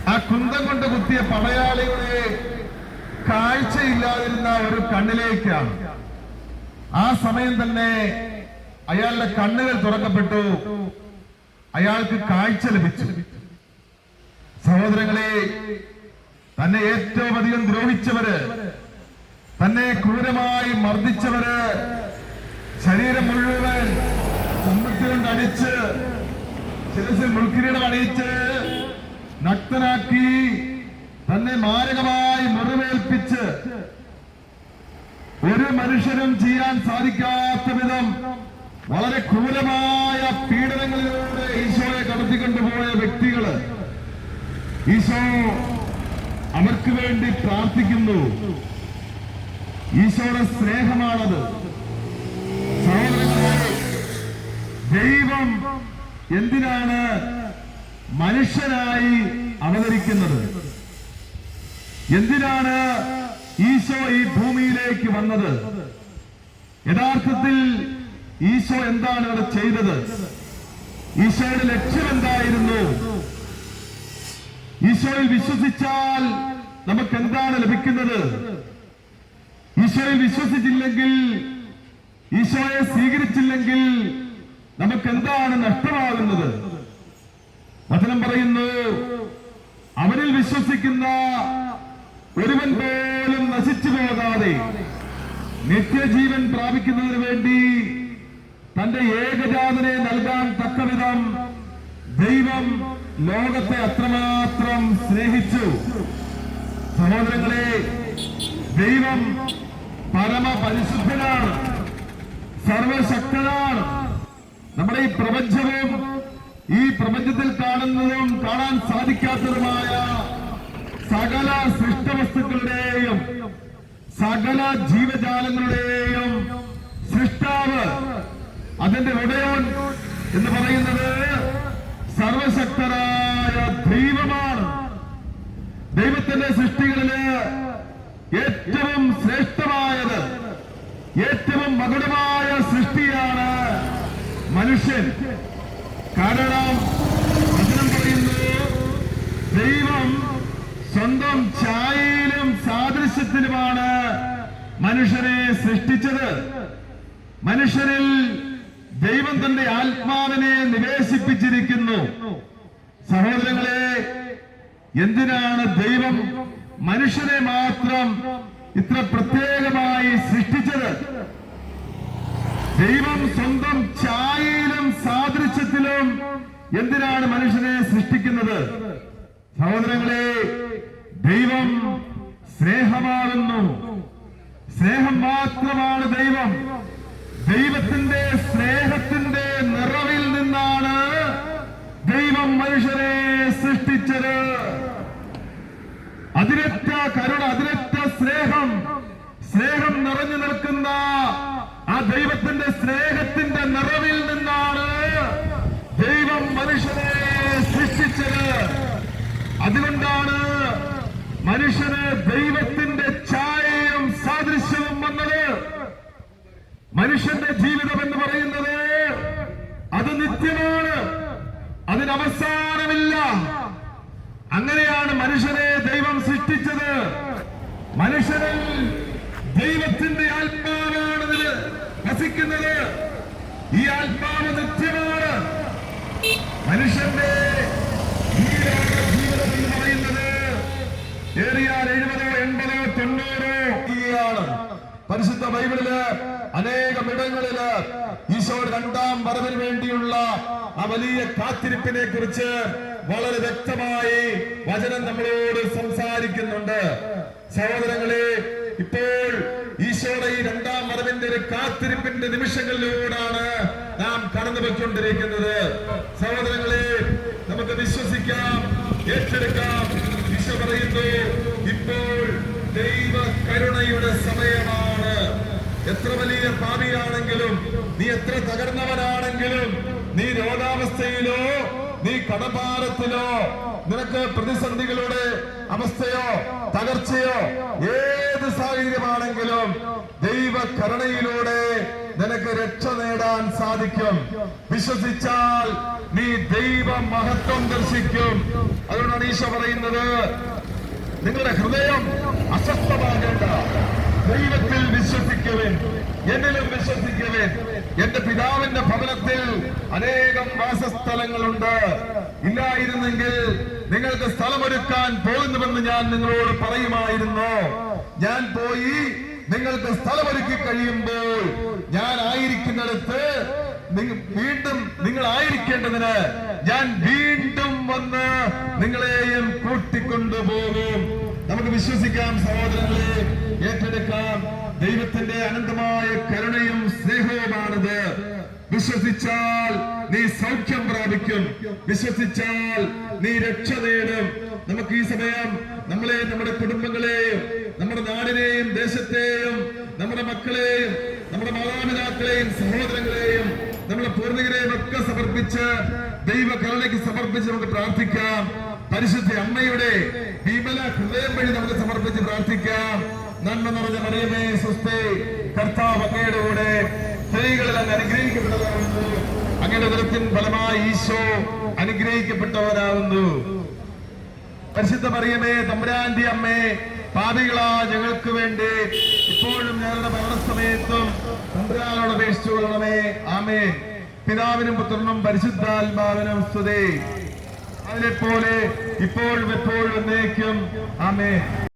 ആ കുന്തം കൊണ്ട് കുത്തിയ പടയാളിയുടെ കാഴ്ചയില്ലാതിരുന്ന ഒരു കണ്ണിലേക്കാണ്. ആ സമയം തന്നെ അയാളുടെ കണ്ണുകൾ തുറക്കപ്പെട്ടു, അയാൾക്ക് കാഴ്ച ലഭിച്ചു. സഹോദരങ്ങളെ, തന്നെ ഏറ്റവും അധികം ദ്രോഹിച്ചവര്, തന്നെ ക്രൂരമായി മർദ്ദിച്ചവര്, ശരീരം മുഴുവൻ കുമ്പത്തികൊണ്ട് അടിച്ച് ശിരസിൽ മുൾക്കിരീടം അണിയിച്ച് നഗ്നനാക്കി തന്നെ മാരകമായി മുറിവേൽപ്പിച്ച് ഒരു മനുഷ്യനും ചെയ്യാൻ സാധിക്കാത്ത വിധം വളരെ ക്രൂരമായ പീഡനങ്ങളിലൂടെ ഈശോയെ കടത്തിക്കൊണ്ടുപോയ വ്യക്തികള് ഈശോ അവർക്ക് വേണ്ടി പ്രാർത്ഥിക്കുന്നു. ഈശോയുടെ സ്നേഹമാണത്. സഹോദരങ്ങളെ, ദൈവം എന്തിനാണ് മനുഷ്യനായി അവതരിക്കുന്നത്? എന്തിനാണ് ഈശോ ഈ ഭൂമിയിലേക്ക് വന്നത്? യഥാർത്ഥത്തിൽ ഈശോ എന്താണ് ഇവിടെ ചെയ്തത്? ഈശോയുടെ ലക്ഷ്യം എന്തായിരുന്നു? ഈശോയിൽ വിശ്വസിച്ചാൽ നമുക്ക് എന്താണ് ലഭിക്കുന്നത്? ഈശോയിൽ വിശ്വസിച്ചില്ലെങ്കിൽ, ഈശോയെ സ്വീകരിച്ചില്ലെങ്കിൽ നമുക്ക് എന്താണ് നഷ്ടമാകുന്നത്? വചനം പറയുന്നു, അവനിൽ വിശ്വസിക്കുന്ന ഒരുവൻ പോലും നശിച്ചു പോകാതെ നിത്യജീവൻ പ്രാപിക്കുന്നതിന് വേണ്ടി തന്റെ ഏകജാതനെ നൽകാൻ തക്കവിധം ദൈവം ലോകത്തെ അത്രമാത്രം സ്നേഹിച്ചു. സഹോദരങ്ങളെ, ദൈവം പരമപരിശുദ്ധനാണ്, സർവശക്തനാണ്. നമ്മുടെ ഈ പ്രപഞ്ചവും ഈ പ്രപഞ്ചത്തിൽ കാണുന്നതും കാണാൻ സാധിക്കാത്തതുമായ സകല സൃഷ്ടവസ്തുക്കളുടെയും സകല ജീവജാലങ്ങളുടെയും സൃഷ്ടാവ്, അതിന്റെ ഉടയോൻ എന്ന് പറയുന്നത് സർവശക്തനായ ദൈവമാണ്. ദൈവത്തിന്റെ സൃഷ്ടികളില് ഏറ്റവും ശ്രേഷ്ഠമായത്, ഏറ്റവും മകുടമായ സൃഷ്ടിയാണ് മനുഷ്യൻ. കാരണം വചനം പറയുന്നു, ദൈവം സ്വന്തം ഛായയിലും സാദൃശ്യത്തിലുമാണ് മനുഷ്യനെ സൃഷ്ടിച്ചത്. മനുഷ്യരിൽ ദൈവം തന്റെ ആത്മാവിനെ നിവേശിപ്പിച്ചിരിക്കുന്നു. സഹോദരങ്ങളെ, എന്തിനാണ് ദൈവം മനുഷ്യനെ മാത്രം ഇത്ര പ്രത്യേകമായി സൃഷ്ടിച്ചത്? ദൈവം സ്വന്തം ഛായയിലും സാദൃശ്യത്തിലും എന്തിനാണ് മനുഷ്യനെ സൃഷ്ടിക്കുന്നത്? സഹോദരങ്ങളെ, ദൈവം സ്നേഹമാകുന്നു. സ്നേഹം മാത്രമാണ് ദൈവം. ദൈവത്തിന്റെ സ്നേഹത്തിന്റെ നിറവിൽ നിന്നാണ് ദൈവം മനുഷ്യനെ സൃഷ്ടിച്ചത്. അതിരറ്റ കരുണ, അതിരറ്റ സ്നേഹം, സ്നേഹം നിറഞ്ഞു നിൽക്കുന്ന ആ ദൈവത്തിന്റെ സ്നേഹത്തിന്റെ നിറവിൽ നിന്നാണ് ദൈവം മനുഷ്യനെ സൃഷ്ടിച്ചത്. അതുകൊണ്ടാണ് മനുഷ്യന് ദൈവത്തിന്റെ ഛായയും സാദൃശ്യവും വന്നത്. മനുഷ്യന്റെ ജീവിതം എന്ന് പറയുന്നത് അത് നിത്യമാണ്, അതിന് അവസാനമില്ല. അങ്ങനെയാണ് മനുഷ്യനെ ദൈവം സൃഷ്ടിച്ചത്. മനുഷ്യനിൽ ദൈവത്തിന്റെ ആത്മാവാണ് വസിക്കുന്നത്. ഈ ആത്മാവ് നിത്യമാണ്. മനുഷ്യന്റെ ഈ ജീവിതം എന്ന് പറയുന്നത് ഏറിയാൽ 70, 80, 90 പരിശുദ്ധ ബൈബിളില് അനേകമിടങ്ങളില് ഈശോയുടെ രണ്ടാം വരവിന് വേണ്ടിയുള്ള ആ വലിയ കാത്തിരിപ്പിനെ കുറിച്ച് വളരെ വ്യക്തമായി വചനം നമ്മളോട് സംസാരിക്കുന്നുണ്ട്. സഹോദരങ്ങളെ, ഇപ്പോൾ ഈശോയുടെ ഈ രണ്ടാം വരവിന്റെ ഒരു കാത്തിരിപ്പിന്റെ നിമിഷങ്ങളിലൂടെയാണ് നാം കടന്നുപോയിക്കൊണ്ടിരിക്കുന്നത്. സഹോദരങ്ങളെ, നമുക്ക് വിശ്വസിക്കാം, ഏറ്റെടുക്കാം. ഈശോ പറയുന്നു, ഇപ്പോൾ ദൈവ കരുണയുടെ സമയമാണ്. എത്ര വലിയ പാപിയാണെങ്കിലും, നീ എത്ര തകർന്നവനാണെങ്കിലും, നീ രോഗാവസ്ഥയിലോ നീ കടഭാരത്തിലോ നിനക്ക് പ്രതിസന്ധികളുടെ അവസ്ഥയോ തകർച്ചയോ ഏത് സാഹചര്യമാണെങ്കിലും ദൈവ കരുണയിലൂടെ നിനക്ക് രക്ഷ നേടാൻ സാധിക്കും. വിശ്വസിച്ചാൽ നീ ദൈവ മഹത്വം ദർശിക്കും. അതുകൊണ്ടാണ് ഈശോ പറയുന്നത്, നിങ്ങളുടെ ഹൃദയം അസ്വസ്ഥമാകേണ്ട, ദൈവത്തിൽ വിശ്വസിക്കുവിൻ, എന്നിലും വിശ്വസിക്കുവിൻ. എന്റെ പിതാവിന്റെ ഭവനത്തിൽ അനേകം വാസസ്ഥലങ്ങളുണ്ട്. ഇല്ലായിരുന്നെങ്കിൽ നിങ്ങൾക്ക് സ്ഥലമൊരുക്കാൻ പോകുന്നുവെന്ന് ഞാൻ നിങ്ങളോട് പറയുമായിരുന്നു. ഞാൻ പോയി നിങ്ങൾക്ക് സ്ഥലമൊരുക്കി കഴിയുമ്പോൾ ഞാൻ ആയിരിക്കുന്നിടത്ത് വീണ്ടും നിങ്ങൾ ആയിരിക്കേണ്ടതിന് ഞാൻ വീണ്ടും വന്ന് നിങ്ങളെയും കൂട്ടിക്കൊണ്ടുപോകും. നമുക്ക് വിശ്വസിക്കാം സഹോദരങ്ങളെ, ഏറ്റെടുക്കാം. ദൈവത്തിന്റെ അനന്തമായ കരുണയും സ്നേഹവുമാണിത്. വിശ്വസിച്ചാൽ നീ സൗഖ്യം പ്രാപിക്കും, വിശ്വസിച്ചാൽ നീ രക്ഷ നേടും. നമുക്ക് ഈ സമയം നമ്മളെ, നമ്മുടെ കുടുംബങ്ങളെയും, നമ്മുടെ നാടിനെയും ദേശത്തെയും, നമ്മുടെ മക്കളെയും, നമ്മുടെ മാതാപിതാക്കളെയും, സഹോദരങ്ങളെയും, നമ്മുടെ പൂർവികരെയും ഒക്കെ സമർപ്പിച്ച് ദൈവകരുണയ്ക്ക് സമർപ്പിച്ച് നമുക്ക് പ്രാർത്ഥിക്കാം. പരിശുദ്ധ അമ്മയുടെ വിമല ഹൃദയം വഴി നമുക്ക് സമർപ്പിച്ച് പ്രാർത്ഥിക്കാം. നന്മ നിറഞ്ഞ മറിയമേ സ്വസ്തി, കർത്താവ് അങ്ങയുടെ കൂടെ, സ്ത്രീകളിൽ അങ്ങ് അനുഗ്രഹിക്കപ്പെട്ടവരാകുന്നു, അങ്ങയുടെ ഉദരത്തിൻ ഫലമായി ഈശോ അനുഗ്രഹിക്കപ്പെട്ടവരാകുന്നു. പരിശുദ്ധ മറിയമേ തമ്പുരാന്റെ അമ്മേ, പാപികളാ ഞങ്ങൾക്ക് വേണ്ടി ഇപ്പോഴും ഞങ്ങളുടെ മരണസമയത്തും തമ്പുരാനോട് അപേക്ഷിച്ചുകൊള്ളണമേ. ആമേൻ. പിതാവിനും പുത്രനും പരിശുദ്ധാത്മാവിനും സ്തുതി, അതിനെപ്പോലെ ഇപ്പോഴും എപ്പോഴും എന്നേക്കും. ആമേൻ.